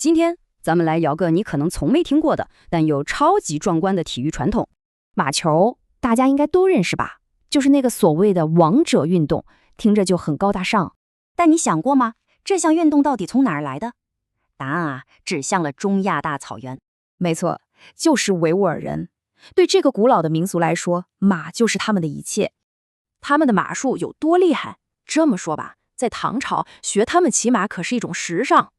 今天咱们来聊个你可能从没听过的，但又超级壮观的体育传统——马球。大家应该都认识吧？就是那个所谓的王者运动，听着就很高大上。但你想过吗？这项运动到底从哪儿来的？答案啊，指向了中亚大草原。没错，就是维吾尔人。对这个古老的民族来说，马就是他们的一切。他们的马术有多厉害？这么说吧，在唐朝学他们骑马可是一种时尚。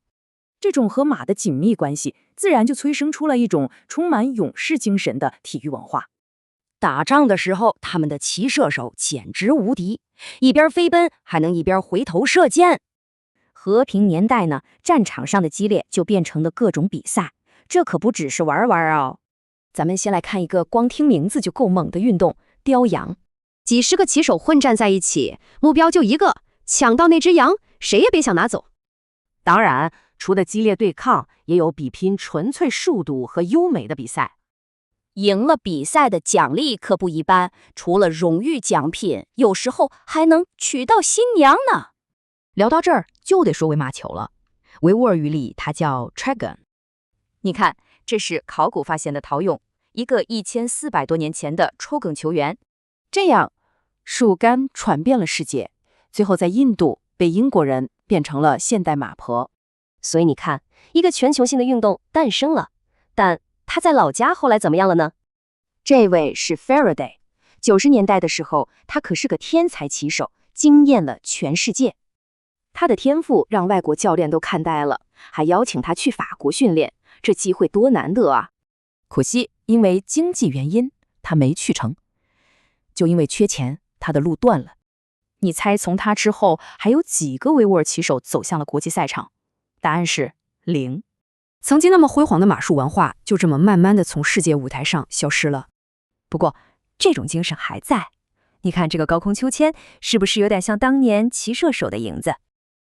这种和马的紧密关系，自然就催生出了一种充满勇士精神的体育文化。打仗的时候，他们的骑射手简直无敌，一边飞奔还能一边回头射箭。和平年代呢，战场上的激烈就变成了各种比赛，这可不只是玩玩哦。咱们先来看一个光听名字就够猛的运动——雕羊。几十个骑手混战在一起，目标就一个，抢到那只羊，谁也别想拿走。当然，除了激烈对抗，也有比拼纯粹速度和优美的比赛。赢了比赛的奖励可不一般，除了荣誉奖品，有时候还能娶到新娘呢。聊到这儿，就得说回马球了。维吾尔语里它叫 Tragan。你看，这是考古发现的陶俑，一个1400多年前的抽梗球员。这样，树干传遍了世界，最后在印度被英国人变成了现代马婆。所以你看，一个全球性的运动诞生了，但他在老家后来怎么样了呢？这位是 Faraday，90年代的时候，他可是个天才骑手，惊艳了全世界。他的天赋让外国教练都看呆了，还邀请他去法国训练，这机会多难得啊！可惜因为经济原因，他没去成。就因为缺钱，他的路断了。你猜从他之后还有几个维吾尔骑手走向了国际赛场？答案是0。曾经那么辉煌的马术文化，就这么慢慢的从世界舞台上消失了。不过，这种精神还在。你看这个高空秋千，是不是有点像当年骑射手的影子？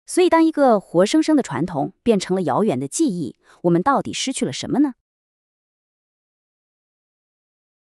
所以，当一个活生生的传统变成了遥远的记忆，我们到底失去了什么呢？